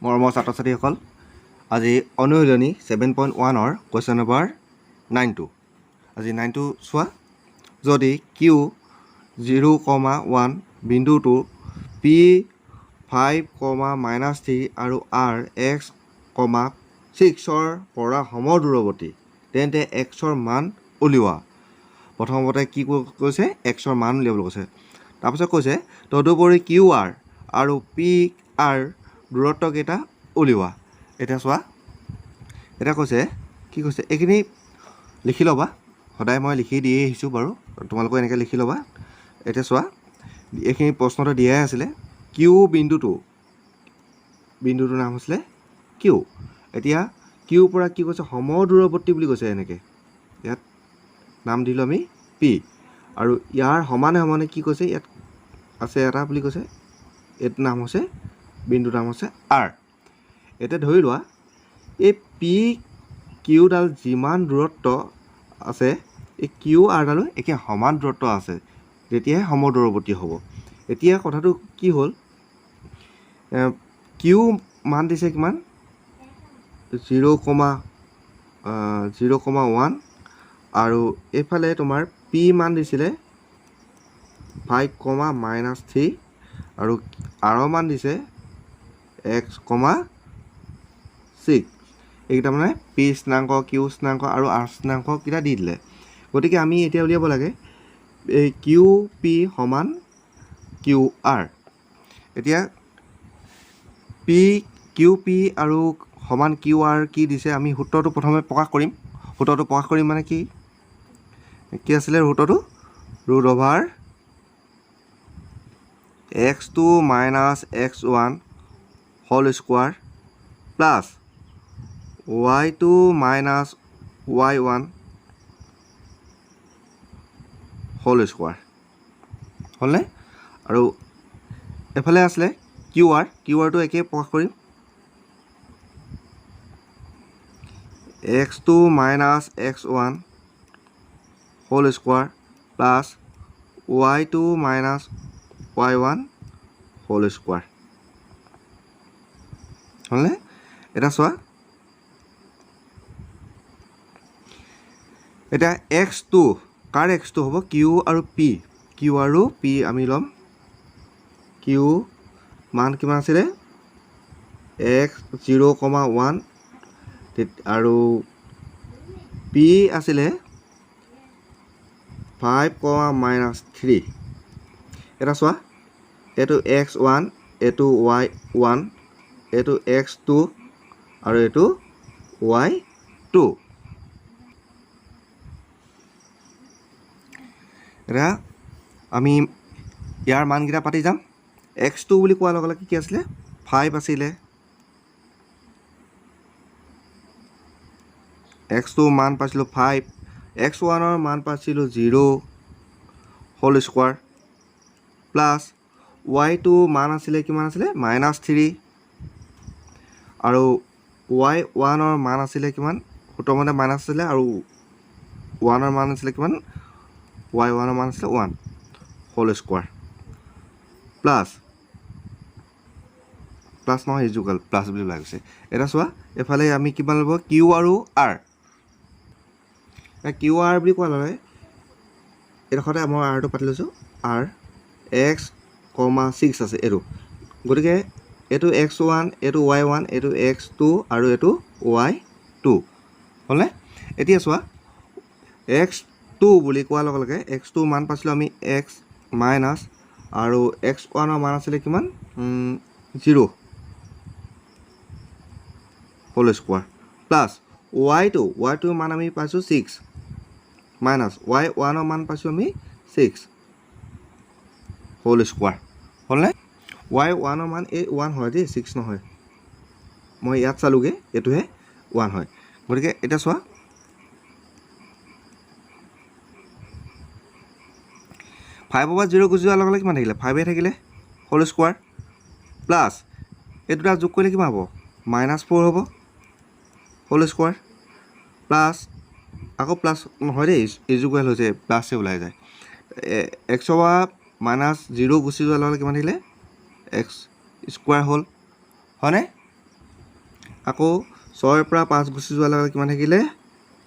মৰমৰ ছাত্ৰ ছাত্ৰীসকল, আজি অনুশীলনী 7.1 কুৱেশ্যন নম্বৰ 9টো। আজি 9টো চোৱা। যদি কিউ 0,1 বিন্দুটো পি 5,-3 আৰু আৰ x,6ৰ পৰা সমদূৰৱৰ্তী, তেন্তে এক্সৰ মান উলিওৱা। প্ৰথমতে কি কৈছে? এক্সৰ মান উলিয়াবলৈ কৈছে। তাৰপিছত কৈছে তদুপৰি কিউ আৰ আৰু পি আৰ দূৰত্বকেইটা উলিওৱা। এতিয়া চোৱা, এতিয়া কৈছে কি কৈছে, এইখিনি লিখি ল'বা। সদায় মই লিখি দিয়ে আহিছোঁ বাৰু, তোমালোকে এনেকৈ লিখি ল'বা। এতিয়া চোৱা, এইখিনি প্ৰশ্নটো দিয়াই আছিলে। কিউ বিন্দুটোৰ নাম হৈছিলে কিউ। এতিয়া কিউৰ পৰা কি কৈছে? সমদূৰৱৰ্তী বুলি কৈছে। এনেকৈ ইয়াত নাম দিলোঁ আমি পি, আৰু ইয়াৰ সমানে সমানে কি কৈছে? ইয়াত আছে এটা বুলি কৈছে, এইটো নাম হৈছে বিন্দুৰ নাম হৈছে আৰ। এতিয়া ধৰি লোৱা এই পি কিউডাল যিমান দূৰত্ব আছে, এই কিউ আৰডালো একে সমান দূৰত্ব আছে, তেতিয়াহে সমদূৰৱৰ্তী হ'ব। এতিয়া কথাটো কি হ'ল, কিউ মান দিছে কিমান? 0,1 আৰু এইফালে তোমাৰ পি মান দিছিলে 5,-3 আৰু আৰৰ মান দিছে x,6। এইকেইটা মানে পি স্থানাংক, কিউ স্থানাংক আৰু আৰ স্থানাংককেইটা দি দিলে। গতিকে আমি এতিয়া উলিয়াব লাগে এই কিউ পি সমান কিউ আৰ। এতিয়া কিউ পি আৰু সমান কিউ আৰ কি দিছে, আমি সূত্ৰটো প্ৰথমে প্ৰকাশ কৰিম। সূত্ৰটো প্ৰকাশ কৰিম মানে কি আছিলে সূত্ৰটো? √(x2 - x1) whole square plus y2 - y1 whole square. হ'লনে? আৰু এফালে আছিলে কিউ আৰটো একেই প্ৰকাশ কৰিম। x2 - x1 whole square plus y2 - y1 whole square. হ'লনে? এতিয়া চোৱা, এতিয়া x2 কাৰ x2 হ'ব? কিউ আৰু পি। কিউ আৰু পি আমি ল'ম। কিউ মান কিমান আছিলে? x 0,1 আৰু পি আছিলে 5,-3। এটা চোৱা, এইটো x1, এইটো y1, এইটো x2 আৰু এইটো y2। এতিয়া আমি ইয়াৰ মানকেইটা পাতি যাম। x2 বুলি কোৱাৰ লগে লগে কি আছিলে? 5 আছিলে। x2 মান পাইছিলোঁ 5, x1ৰ মান পাইছিলোঁ 0 হোল স্কোৱাৰ প্লাছ y2 মান আছিলে কিমান আছিলে? -3 আৰু y1ৰ মান আছিলে কিমান? সূত্ৰমতে মাইনাছ আছিলে, আৰু 1ৰ মান আছিলে কিমান? y1ৰ মান আছিলে 1 হোল স্কোৱাৰ প্লাছ নহয়, ইজুকাল প্লাছ বুলি ওলাই গৈছে। এতিয়া চোৱা, এফালে আমি কিমান ল'ব? কিউ আৰু আৰ। কিউ আৰ বুলি কোৱা লগে এইডোখৰতে মই আৰটো পাতি লৈছোঁ। আৰ x,6 আছে এইটো। গতিকে এইটো x1, এইটো y1, এইটো x2 আৰু এইটো y2। হ'লনে? এতিয়া চোৱা, x2 বুলি কোৱাৰ লগে লগে x2 মান পাইছিলোঁ আমি x মাইনাছ, আৰু x1ৰ মান আছিলে কিমান? 0 হোল স্কোৱাৰ প্লাছ y2ৰ মান আমি পাইছোঁ 6 মাইনাছ y1ৰ মান পাইছোঁ আমি 6 হোল স্কোৱাৰ। হ'লনে? y1ৰ মান এই 1 হয় দেই, 6 নহয়। মই ইয়াত চালোগৈ, এইটোহে 1 হয়। গতিকে এতিয়া চোৱা, ফাইভৰ পৰা 0 গুচি যোৱাৰ লগে লগে কিমান থাকিলে? 5হে থাকিলে হোল স্কোৱাৰ প্লাছ এই দুটা যোগ কৰিলে কিমান হ'ব? -4 হ'ব হোল স্কোৱাৰ প্লাছ, আকৌ প্লাছ নহয় দেই, ইজুকুৱেল হৈছে, প্লাছে ওলাই যায়। এক্সৰ পৰা -0 গুচি যোৱাৰ লগে লগে কিমান থাকিলে? x স্কোৱাৰ হ'ল। হয়নে? আকৌ 6ৰ পৰা 5 গুচি যোৱাৰ লগে লগে কিমান থাকিলে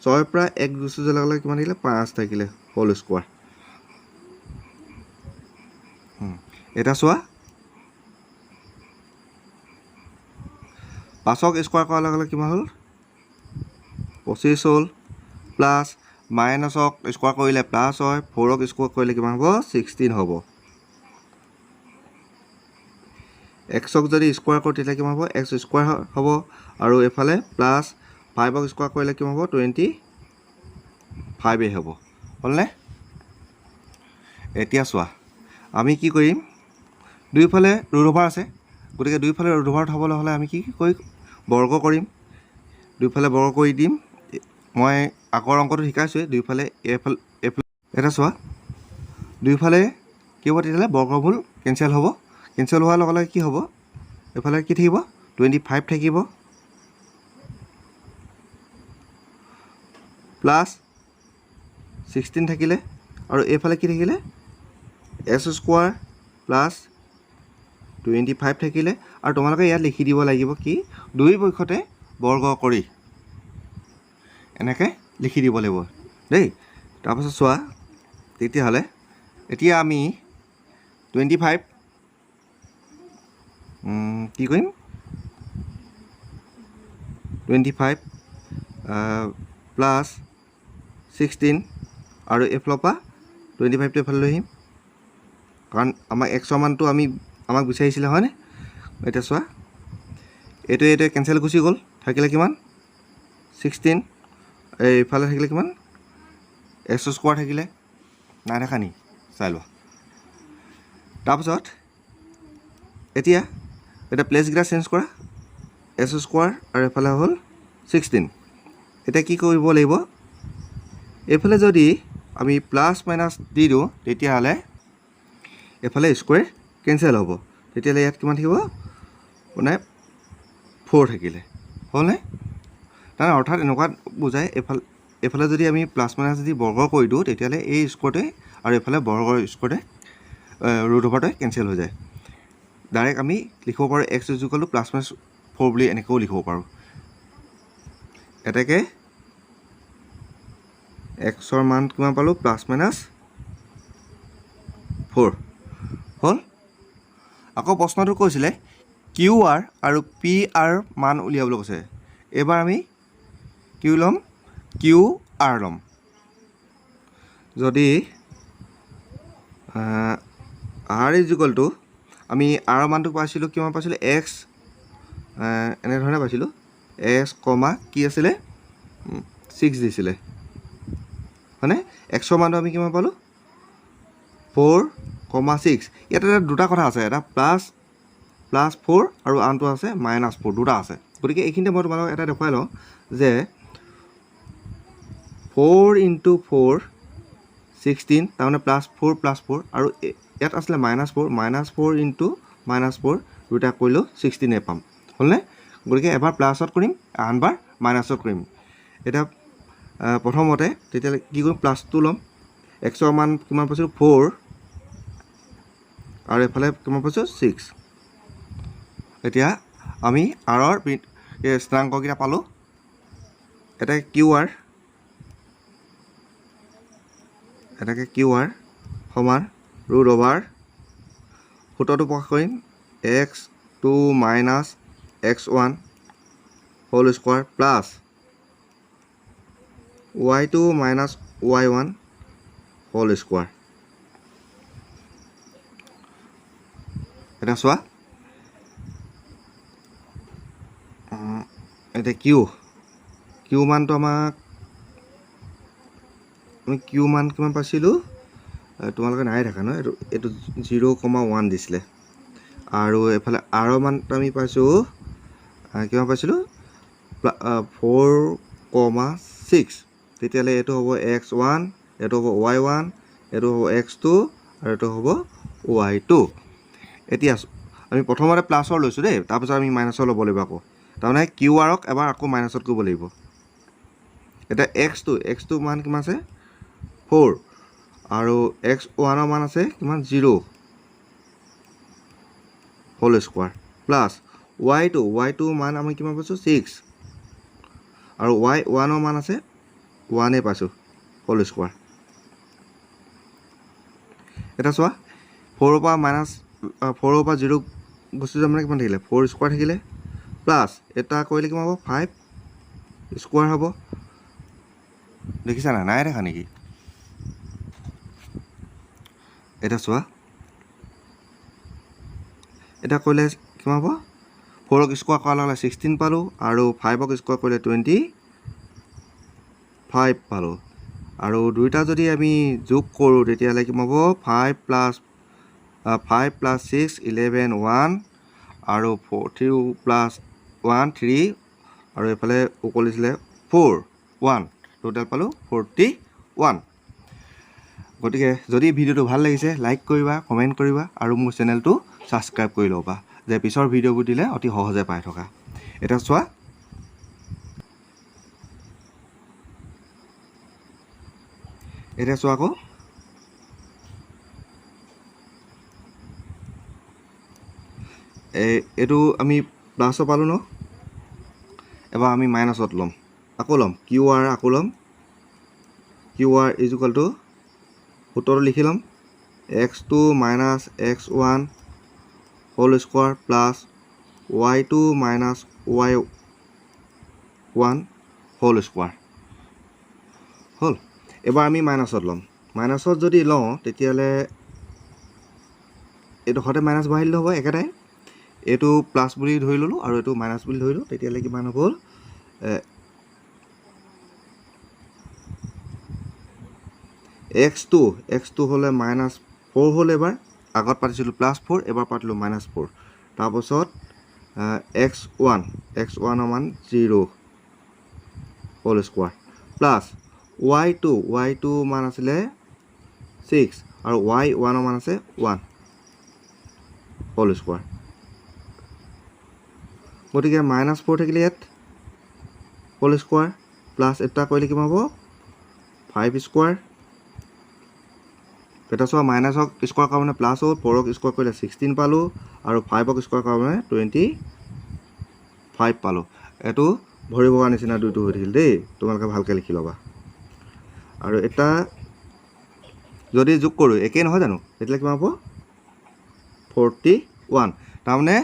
6ৰ পৰা 1 গুচি যোৱাৰ লগে লগে কিমান থাকিলে 5 থাকিলে হোল স্কোৱাৰ এটা চোৱা 5ক স্কোৱাৰ কৰাৰ লগে লগে কিমান হ'ল 25 হ'ল প্লাছ মাইনাছক স্কোৱাৰ কৰিলে প্লাছ হয় 4ক স্কোৱাৰ কৰিলে কিমান হ'ব 16 হ'ব xক যদি স্কোৱাৰ কৰোঁ তেতিয়া কিমান হ'ব x স্কোৱাৰ হ'ব আৰু এফালে প্লাছ 5ক স্কোৱাৰ কৰিলে কিমান হ'ব 25 হ'ব হ'লনে এতিয়া চোৱা আমি কি কৰিম দুইফালে ৰুট অভাৰ আছে গতিকে দুইফালে ৰুট অভাৰ হ'বলৈ হ'লে আমি কি কৰি বৰ্গ কৰিম দুইফালে বৰ্গ কৰি দিম মই আগৰ অংকটো শিকাইছোঁৱেই দুইফালে এইফালে এটা চোৱা দুইফালে কি হ'ব তেতিয়াহ'লে বৰ্গমূল কেঞ্চেল হ'ব কেঞ্চেল হোৱাৰ লগে লগে কি হ'ব এফালে কি থাকিব 25 থাকিব প্লাছ 16 থাকিলে আৰু এইফালে কি থাকিলে এছ স্কোৱাৰ প্লাছ 25 থাকিলে আৰু তোমালোকে ইয়াত লিখি দিব লাগিব কি দুই পক্ষতে বৰ্গ কৰি এনেকৈ লিখি দিব লাগিব দেই তাৰপাছত চোৱা তেতিয়াহ'লে এতিয়া আমি 25 কি কৰিম 25 প্লাছ 16 আৰু এইফালৰ পৰা 25টো এইফালে লৈ আহিম কাৰণ আমাক এক্সৰ মানটো আমাক বিচাৰিছিলে হয়নে এতিয়া চোৱা এইটোৱে কেঞ্চেল গুচি গ'ল থাকিলে কিমান 16 এইফালে থাকিলে কিমান এক্স স্কোৱাৰ থাকিলে নাই দেখা নি চাই লোৱা তাৰপিছত এতিয়া প্লেচকেইটা চেঞ্জ কৰা এছ স্কোৱাৰ আৰু এফালে হ'ল 16 এতিয়া কি কৰিব লাগিব এইফালে যদি আমি প্লাছ মাইনাছ দি দিওঁ তেতিয়াহ'লে এইফালে স্কোৱাৰ কেঞ্চেল হ'ব তেতিয়াহ'লে ইয়াত কিমান থাকিব মানে 4 থাকিলে হ'লনে তাৰমানে অৰ্থাৎ এনেকুৱা বুজায় এইফালে যদি আমি প্লাছ মাইনাছ যদি বৰ্গ কৰি দিওঁ তেতিয়াহ'লে এই স্কোৱাৰটোৱে আৰু এইফালে বৰ্গৰ স্কোৱাৰটোৱে ৰুট অভাৰটোৱে কেঞ্চেল হৈ যায় ডাইৰেক্ট আমি লিখিব পাৰোঁ x equal to plus minus 4 বুলি এনেকৈও লিখিব পাৰোঁ এতেকে xৰ মান কিমান পালোঁ প্লাছ মাইনাছ 4 হ'ল আকৌ প্ৰশ্নটো কৈছিলে কিউ আৰ আৰু পি আৰ মান উলিয়াবলৈ কৈছে এইবাৰ আমি কিউ ল'ম কিউ আৰ ল'ম যদি আৰ ইজ ইকুৱেল টু আমি আৰৰ মানটো পাইছিলোঁ কিমান পাইছিলোঁ এক্স এনেধৰণে পাইছিলোঁ এক্স কমা কি আছিলে 6 দিছিলে হয়নে এক্সৰ মানটো আমি কিমান পালোঁ 4,6 ইয়াত এটা দুটা কথা আছে এটা প্লাছ 4 আৰু আনটো আছে -4 দুটা আছে গতিকে এইখিনিতে মই তোমালোকক এটা দেখুৱাই লওঁ যে 4 × 4 16 তাৰমানে +4 আৰু ইয়াত আছিলে -4 -4 × -4 দুটা কৰিলেও 16 পাম হ'লনে গতিকে এবাৰ প্লাছত কৰিম আনবাৰ মাইনাছত কৰিম এতিয়া প্ৰথমতে তেতিয়াহ'লে কি কৰিম প্লাছটো ল'ম এক্সৰ মান কিমান পাইছোঁ 4 আৰু এফালে কিমান পাইছোঁ 6 এতিয়া আমি আৰৰ স্থানাংককেইটা পালোঁ এটাকে কিউ আৰ সমান ৰুট অভাৰ সূত্ৰটো প্ৰকাশ কৰিম x2 - x1 whole square plus y2 - y1 whole square এটা চোৱা এতিয়া কিউ মানটো আমাক আমি কিউ মান কিমান পাইছিলোঁ তোমালোকে নাই দেখা ন এইটো 0,1 দিছিলে আৰু এইফালে আৰৰ মানটো আমি পাইছোঁ কিমান পাইছিলোঁ 4,6 তেতিয়াহ'লে এইটো হ'ব x1 এইটো হ'ব y1 এইটো হ'ব x2 আৰু এইটো হ'ব y2 এতিয়া আমি প্ৰথমতে প্লাছৰ লৈছোঁ দেই তাৰপিছত আমি মাইনাছৰ ল'ব লাগিব আকৌ তাৰমানে কিউ আৰক এবাৰ আকৌ মাইনাছত কৰিব লাগিব এতিয়া x2 মান কিমান আছে 4 আৰু x1ৰ মান আছে কিমান 0 হোল স্কোৱাৰ প্লাছ y2 মান আমি কিমান পাইছোঁ 6 আৰু y1 মান আছে 1 পাইছোঁ হোল স্কোৱাৰ এটা চোৱা 4 পৰা মাইনাছ 4 পৰা 0 গুচি যোৱা মানে কিমান থাকিলে 4 স্কোৱাৰ থাকিলে প্লাছ এটা কৰিলে কিমান হ'ব 5 স্কোৱাৰ হ'ব দেখিছা নাই দেখা নেকি এটা চোৱা এটা কৰিলে কিমান হ'ব 4ক স্কোৱাৰ কৰাৰ লগে 16 পালোঁ আৰু 5ক স্কোৱাৰ কৰিলে 25 পালোঁ আৰু দুইটা যদি আমি যোগ কৰোঁ তেতিয়াহ'লে কিমান হ'ব 5 প্লাছ 6 11 1 আৰু 3 প্লাছ 1 3 আৰু এইফালে উকলিছিলে 4 1 টোটেল পালোঁ 41 গতিকে যদি ভিডিঅ'টো ভাল লাগিছে লাইক কৰিবা কমেণ্ট কৰিবা আৰু মোৰ চেনেলটো ছাবস্ক্ৰাইব কৰি ল'বা যে পিছৰ ভিডিঅ'বোৰ দিলে অতি সহজে পাই থকা এটা চোৱা এতিয়া চোৱা আকৌ এইটো আমি প্লাছত পালোঁ ন এবাৰ আমি মাইনাছত ল'ম আকৌ ল'ম কিউ আৰ আকৌ ল'ম Q R is equal to সূত্ৰটো লিখি ল'ম x2 minus x1 whole square plus y2 minus y1 whole square হ'ল এবাৰ আমি মাইনাছত ল'ম মাইনাছত যদি লওঁ তেতিয়াহ'লে এইটো সদায় মাইনাছ বহাই দিলে হ'ব একেটাই এইটো প্লাছ বুলি ধৰি ল'লোঁ আৰু এইটো মাইনাছ বুলি ধৰিলোঁ তেতিয়াহ'লে কিমান হ'ল x2 হ'লে মাইনাছ 4 হ'ল এবাৰ আগত পাতিছিলোঁ প্লাছ 4 এবাৰ পাতিলোঁ মাইনাছ 4 তাৰপাছত x1 মান 0 হোল স্কোৱাৰ প্লাছ y2 মান আছিলে 6 আৰু y1 মান আছে 1 হোল স্কোৱাৰ গতিকে মাইনাছ 4 থাকিলে ইয়াত হোল স্কোৱাৰ প্লাছ এটা কৰিলে কিমান হ'ব 5 স্কোৱাৰ এটা চোৱা মাইনাছক স্কোৱাৰ কৰা মানে প্লাছ হ'ল 4ক স্কোৱাৰ কৰিলে 16 পালোঁ আৰু 5ক স্কোৱাৰ কৰা মানে 25 পালোঁ এইটো ভৰিব পৰা নিচিনা দুইটো হৈ থাকিল দেই তোমালোকে ভালকৈ লিখি ল'বা আৰু এটা যদি যোগ কৰোঁ একেই নহয় জানো তেতিয়াহ'লে কিমান হ'ব 41 তাৰমানে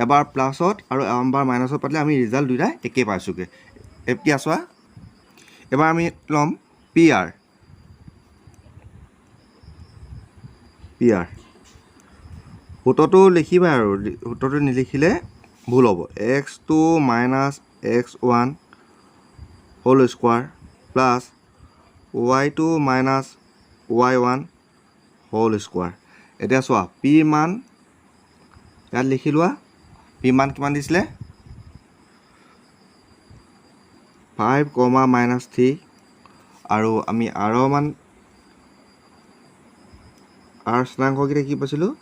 এবাৰ প্লাছত আৰু এবাৰ মাইনাছত পাতিলে আমি ৰিজাল্ট দুইটা একেই পাইছোঁগৈ এতিয়া চোৱা এবাৰ আমি ল'ম পি আৰ সূত্ৰটো লিখিবা আৰু সূত্ৰটো নিলিখিলে ভুল হ'ব x2 minus x1 whole square plus y2 minus y1 whole square এতিয়া চোৱা পি মান ইয়াত লিখি লোৱা পি মান কিমান দিছিলে 5, মাইনাছ 3 আৰু আমি আৰ মান আৰ স্থানাংককেইটা কি পাইছিলোঁ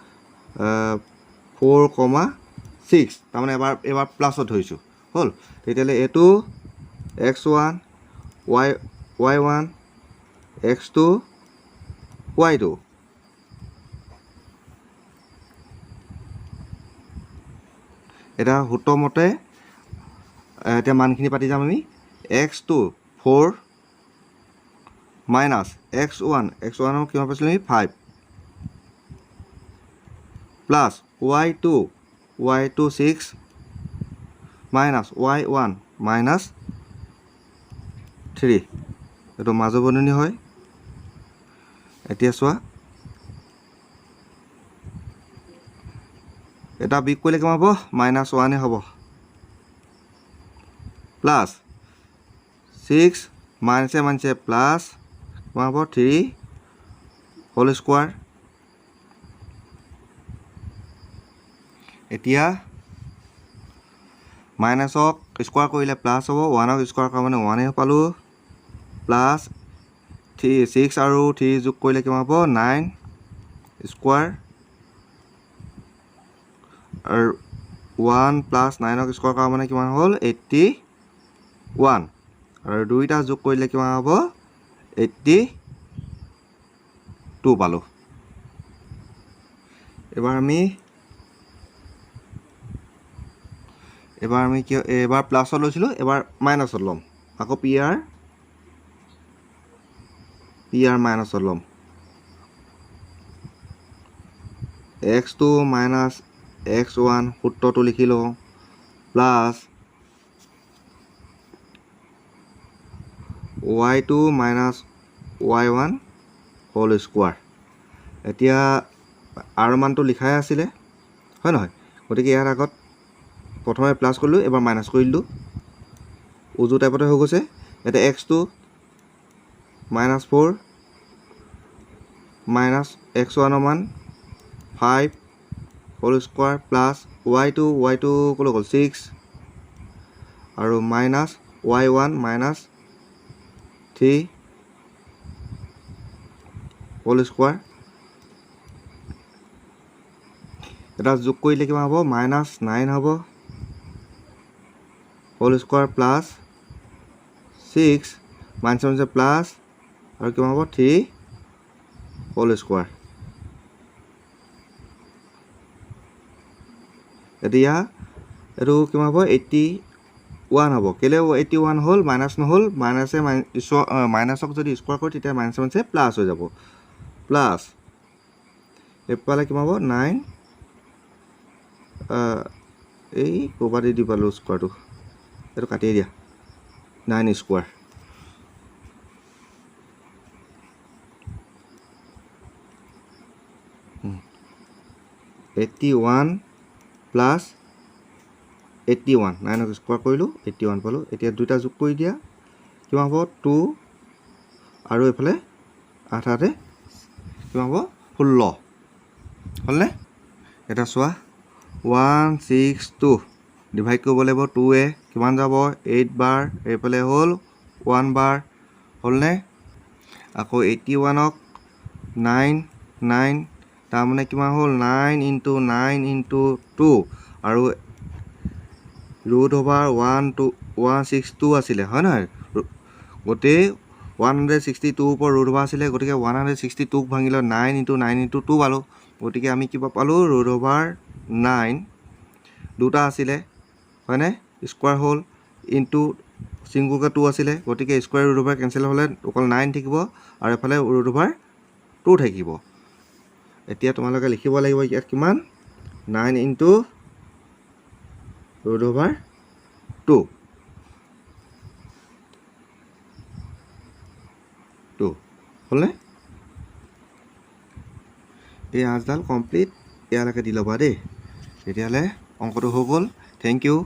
4,6 তাৰমানে এবাৰ প্লাছত ধৰিছোঁ হ'ল তেতিয়াহ'লে এইটো x1 y1 x2 y2 এটা সূত্ৰ মতে এতিয়া মানখিনি পাতি যাম আমি x2 4 মাইনাছ x1 কিমান পাইছিলোঁ আমি 5 plus y2 6 minus y1 minus 3 এইটো মাজু বন্ধনী হয় এতিয়া চোৱা এটা বিগ কৰিলে কিমান হ'ব -1 হ'ব প্লাছ 6 মাইনাছে প্লাছ কিমান হ'ব 3 হোল স্কোৱাৰ এতিয়া মাইনাছক স্কোৱাৰ কৰিলে প্লাছ হ'ব 1ক স্কোৱাৰ কৰা মানে 1 পালোঁ প্লাছ 6 আৰু 3 যোগ কৰিলে কিমান হ'ব 9 স্কোৱাৰ আৰু 1 প্লাছ 9ক স্কোৱাৰ কৰা মানে কিমান হ'ল 81 আৰু দুইটা যোগ কৰিলে কিমান হ'ব 82 পালোঁ এবাৰ আমি এবাৰ আমি কি এবাৰ প্লাছত লৈছিলোঁ, এবাৰ মাইনাছত ল'ম। আকৌ পি আৰ মাইনাছত ল'ম। x2 মাইনাছ x1 সূত্ৰটো লিখি লওঁ, plus y2 minus y1 whole square. এতিয়া আৰ মানটো লিখাই আছিলে, হয় নহয়? গতিকে ইয়াৰ আগত প্ৰথমে প্লাছ কৰিলোঁ, এবাৰ মাইনাছ কৰি দিলোঁ, উজু টাইপতে হৈ গৈছে। এতিয়া x2 মাইনাছ 4 মাইনাছ x1 মান 5 হোল স্কোৱাৰ প্লাছ y2 ক'লৈ গ'ল 6 আৰু minus y1 minus 3 whole square. এটা যোগ কৰিলে কিমান হ'ব? মাইনাছ 9 হ'ব whole square plus 6 minus plus আৰু কিমান হ'ব 3 হোল স্কোৱাৰ। এতিয়া এইটো কিমান হ'ব? 81 হ'ব। কেলৈ 81 হ'ল? মাইনাছ নহ'ল, মাইনাছক যদি স্কোৱাৰ কৰোঁ তেতিয়া মাইনাছে প্লাছ হৈ যাব। প্লাছ এইফালে কিমান হ'ব? 9 এই ক'ৰবাত দি পালোঁ স্কোৱাৰটো, এইটো কাটিয়ে দিয়া, 9 স্কোৱাৰ। (81) প্লাছ 81, 9ক স্কোৱাৰ কৰিলোঁ, 81 পালোঁ। এতিয়া দুটা যোগ কৰি দিয়া, কিমান হ'ব? 2 আৰু এইফালে 8 কিমান হ'ব? 16 হ'লনে? এটা চোৱা, 162 ডিভাইড কৰিব লাগিব 2 কিমান যাব? 8 বাৰ, এইফালে হ'ল 1 বাৰ, হ'লনে? আকৌ 81ক 9 তাৰমানে কিমান হ'ল? 9 × 9 × 2 আৰু √162 আছিলে, হয় নহয়? গোটেই 162 ওপৰত √, আছিলে, গতিকে 162ক ভাঙিলে 9 × 9 × 2 পালোঁ। গতিকে আমি কিবা পালোঁ? √9 দুটা আছিলে, হয়নে? স্কোৱাৰ হ'ল ইনটু চিংগুলকৈ 2 আছিলে, গতিকে স্কোৱাৰ √, কেঞ্চেল হ'লে অকল 9 থাকিব আৰু এফালে √2 থাকিব। এতিয়া তোমালোকে লিখিব লাগিব ইয়াত কিমান? 9 × √2 হ'লনে? এই 8ডাল কমপ্লিট ইয়ালৈকে দি ল'বা দেই। তেতিয়াহ'লে অংকটো হৈ গ'ল। Thank U.